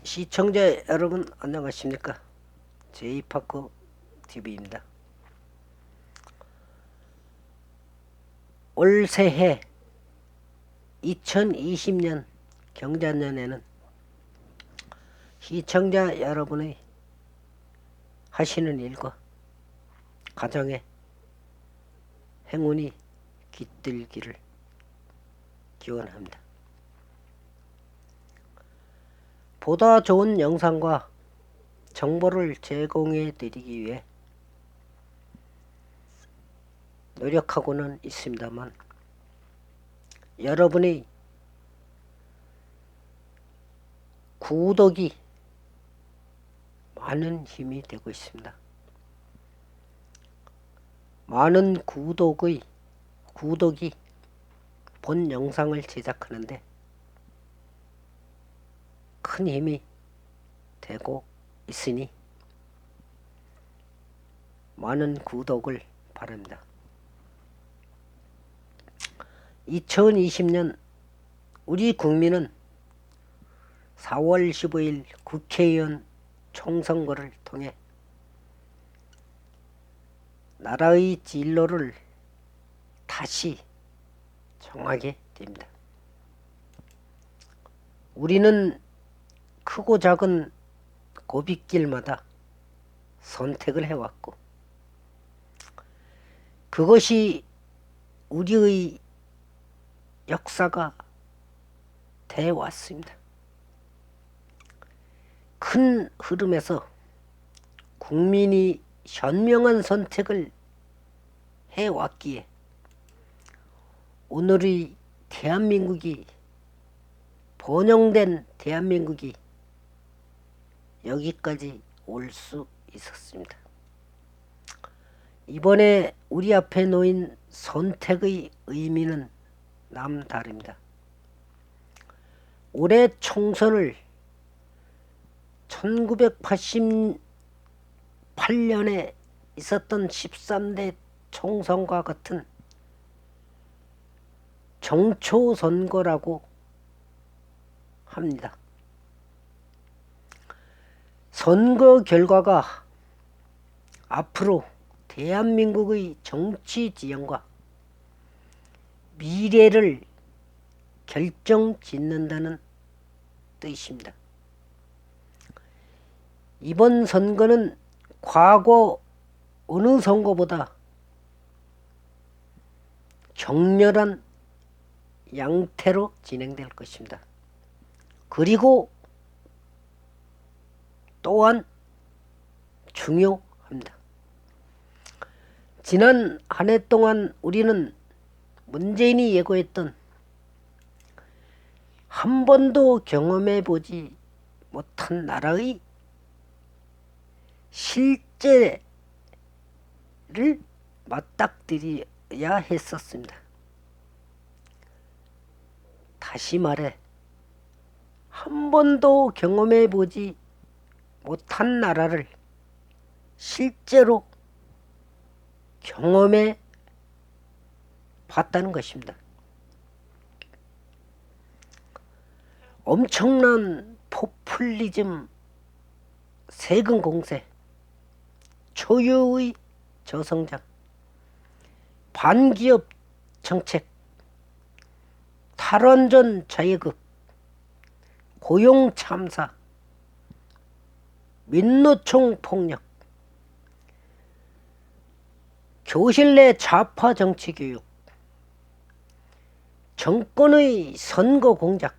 시청자 여러분 안녕하십니까? 제이파크 TV입니다. 올 새해 2020년 경자년에는 시청자 여러분의 하시는 일과 가정에 행운이 깃들기를 기원합니다. 보다 좋은 영상과 정보를 제공해 드리기 위해 노력하고는 있습니다만 여러분의 구독이 많은 힘이 되고 있습니다. 많은 구독이 본 영상을 제작하는데 큰 힘이 되고 있으니 많은 구독을 바랍니다. 2020년 우리 국민은 4월 15일 국회의원 총선거를 통해 나라의 진로를 다시 정하게 됩니다. 우리는 크고 작은 고빗길마다 선택을 해왔고 그것이 우리의 역사가 돼 왔습니다. 큰 흐름에서 국민이 현명한 선택을 해왔기에 오늘의 대한민국이 번영된 대한민국이 여기까지 올 수 있었습니다. 이번에 우리 앞에 놓인 선택의 의미는 남다릅니다. 올해 총선을 1988년에 있었던 13대 총선과 같은 정초선거라고 합니다. 선거 결과가 앞으로 대한민국의 정치 지형과 미래를 결정짓는다는 뜻입니다. 이번 선거는 과거 어느 선거보다 격렬한 양태로 진행될 것입니다. 그리고 또한 중요합니다. 지난 한 해 동안 우리는 문재인이 예고했던 한 번도 경험해보지 못한 나라의 실제를 맞닥뜨려야 했었습니다. 다시 말해 한 번도 경험해보지 못한 나라를 실제로 경험해 봤다는 것입니다. 엄청난 포퓰리즘, 세금 공세, 초유의 저성장, 반기업 정책, 탈원전 자예급, 고용 참사, 민노총 폭력, 교실 내 좌파 정치 교육, 정권의 선거 공작,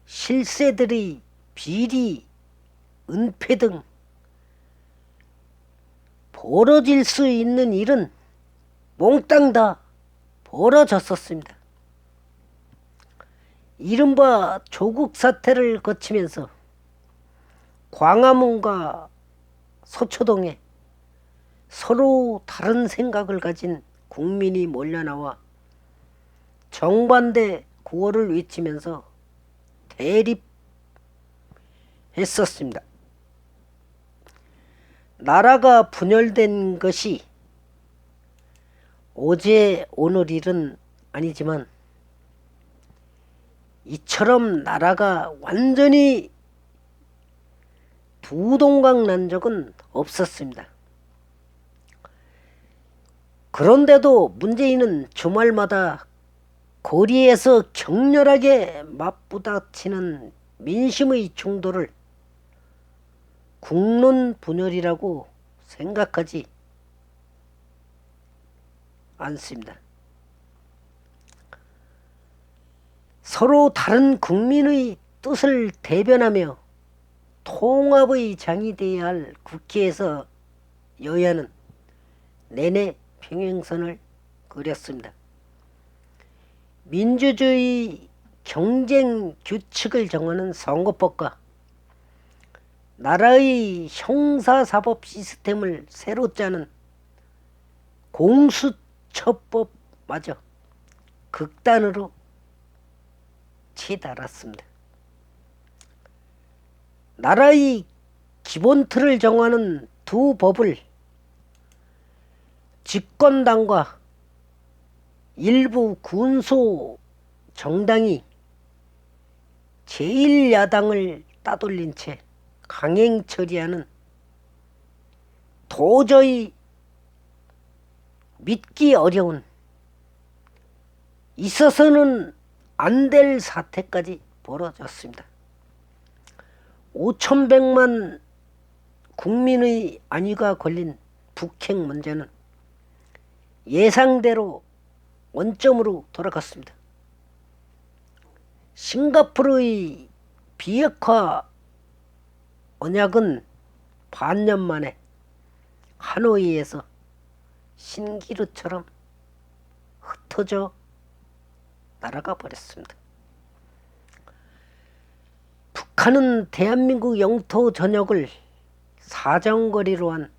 실세들의 비리, 은폐 등 벌어질 수 있는 일은 몽땅 다 벌어졌었습니다. 이른바 조국 사태를 거치면서 광화문과 서초동에 서로 다른 생각을 가진 국민이 몰려나와 정반대 구호를 외치면서 대립했었습니다. 나라가 분열된 것이 어제 오늘 일은 아니지만 이처럼 나라가 완전히 부동강 난 적은 없었습니다. 그런데도 문재인은 주말마다 거리에서 격렬하게 맞부닥치는 민심의 충돌을 국론 분열이라고 생각하지 않습니다. 서로 다른 국민의 뜻을 대변하며 통합의 장이 되어야 할 국회에서 여야는 내내 평행선을 그렸습니다. 민주주의 경쟁 규칙을 정하는 선거법과 나라의 형사사법 시스템을 새로 짜는 공수처법마저 극단으로 치달았습니다. 나라의 기본 틀을 정하는 두 법을 집권당과 일부 군소 정당이 제1야당을 따돌린 채 강행 처리하는 도저히 믿기 어려운, 있어서는 안 될 사태까지 벌어졌습니다. 5,100만 국민의 안위가 걸린 북핵 문제는 예상대로 원점으로 돌아갔습니다. 싱가포르의 비핵화 언약은 반년 만에 하노이에서 신기루처럼 흩어져 날아가 버렸습니다. 북한은 대한민국 영토 전역을 사정거리로 한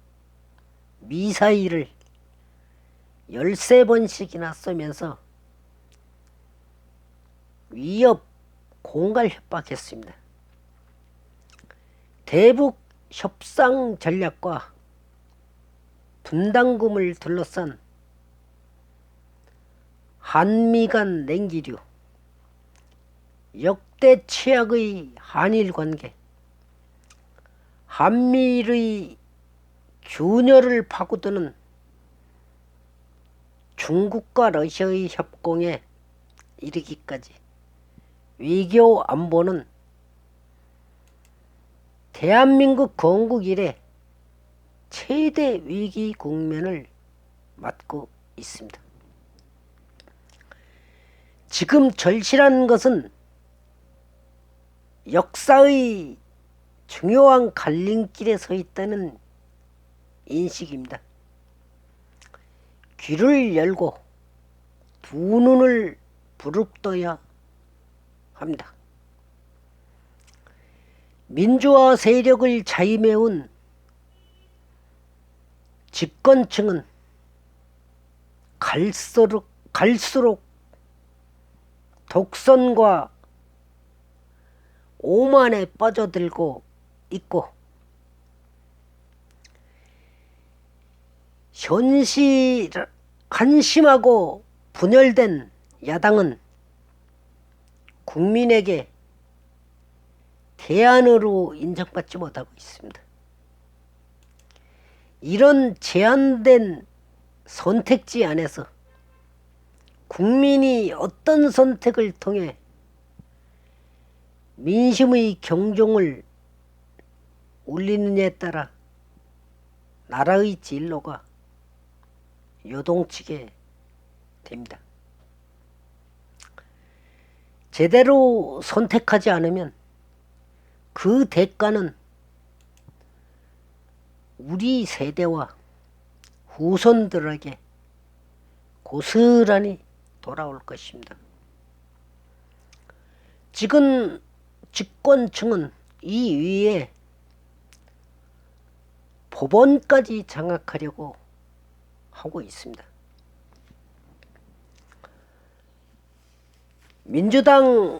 미사일을 13번씩이나 쏘면서 위협, 공갈 협박했습니다. 대북 협상 전략과 분담금을 둘러싼 한미 간 냉기류, 역대 최악의 한일 관계, 한미의 균열을 파고드는 중국과 러시아의 협공에 이르기까지 외교 안보는 대한민국 건국 이래 최대 위기 국면을 맞고 있습니다. 지금 절실한 것은 역사의 중요한 갈림길에 서 있다는 인식입니다. 귀를 열고 두 눈을 부릅떠야 합니다. 민주화 세력을 자임해온 집권층은 갈수록 독선과 오만에 빠져들고 있고, 한심하고 분열된 야당은 국민에게 대안으로 인정받지 못하고 있습니다. 이런 제한된 선택지 안에서 국민이 어떤 선택을 통해 민심의 경종을 울리느냐에 따라 나라의 진로가 요동치게 됩니다. 제대로 선택하지 않으면 그 대가는 우리 세대와 후손들에게 고스란히 돌아올 것입니다. 지금 집권층은 이 위에 법원까지 장악하려고 하고 있습니다. 민주당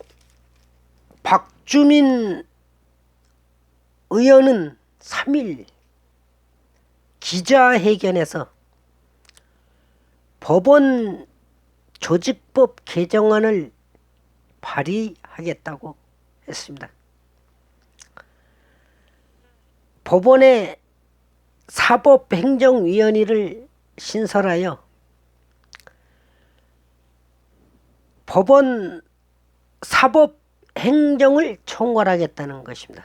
박주민 의원은 3일 기자회견에서 법원 조직법 개정안을 발의하겠다고 했습니다. 법원의 사법행정위원회를 신설하여 법원 사법행정을 총괄하겠다는 것입니다.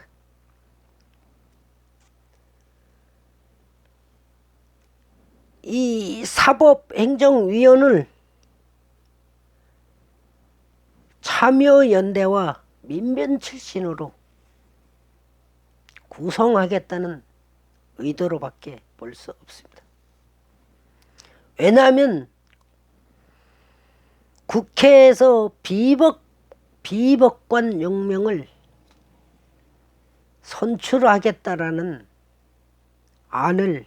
이 사법행정위원을 참여연대와 민변 출신으로 구성하겠다는 의도로밖에 볼 수 없습니다. 왜냐하면 국회에서 비법관 6명을 선출하겠다라는 안을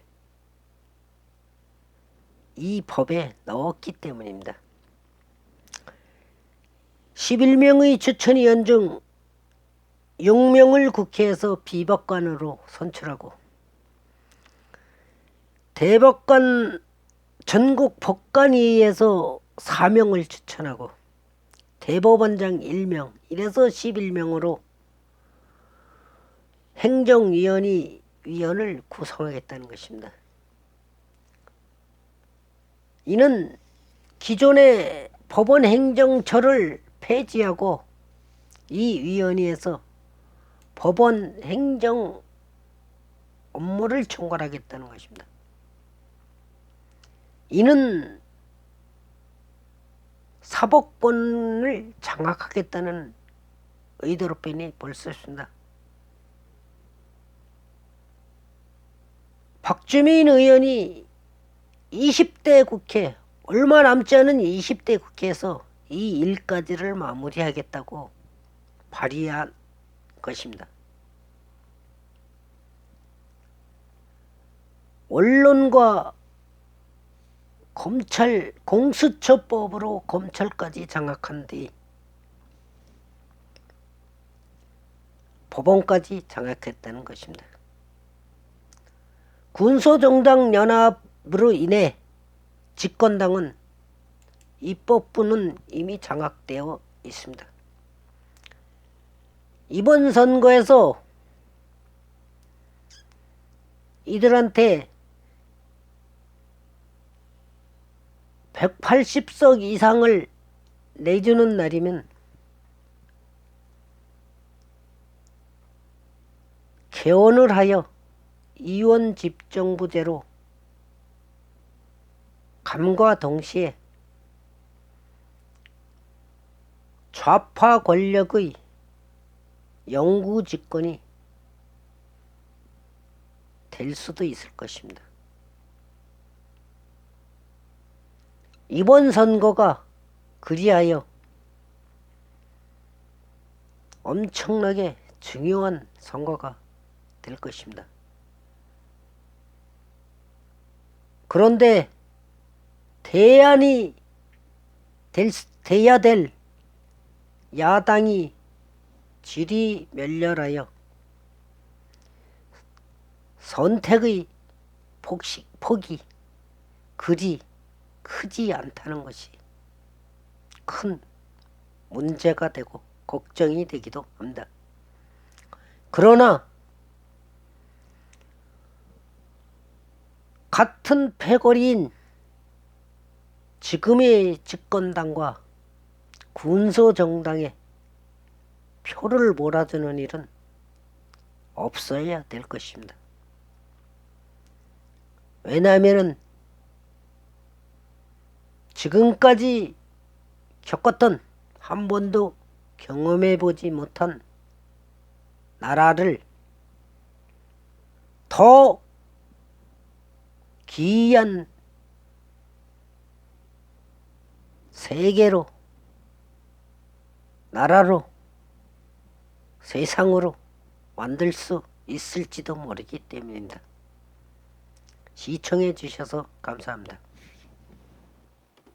이 법에 넣었기 때문입니다. 11명의 추천위원 중 6명을 국회에서 비법관으로 선출하고 대법관 전국 법관위에서 4명을 추천하고 대법원장 1명, 이래서 11명으로 행정위원을 구성하겠다는 것입니다. 이는 기존의 법원 행정처를 폐지하고 이 위원회에서 법원 행정 업무를 총괄하겠다는 것입니다. 이는 사법권을 장악하겠다는 의도로 뻔히 볼 수 있습니다. 박주민 의원이 20대 국회, 얼마 남지 않은 20대 국회에서 이 일까지를 마무리하겠다고 발의한 것입니다. 언론과 검찰 공수처법으로 검찰까지 장악한 뒤 법원까지 장악했다는 것입니다. 군소정당 연합으로 인해 집권당은 입법부는 이미 장악되어 있습니다. 이번 선거에서 이들한테 180석 이상을 내주는 날이면 개헌을 하여 이원 집정부제로 감과 동시에 좌파 권력의 영구 집권이 될 수도 있을 것입니다. 이번 선거가 그리하여 엄청나게 중요한 선거가 될 것입니다. 그런데 대안이 돼야 될 야당이 질이 멸렬하여 선택의 폭이 그리 크지 않다는 것이 큰 문제가 되고 걱정이 되기도 합니다. 그러나 같은 패거리인 지금의 집권당과 군소정당에 표를 몰아주는 일은 없어야 될 것입니다. 왜냐하면 지금까지 겪었던 한 번도 경험해보지 못한 나라를 더 기이한 세계로, 나라로, 세상으로 만들 수 있을지도 모르기 때문입니다. 시청해 주셔서 감사합니다.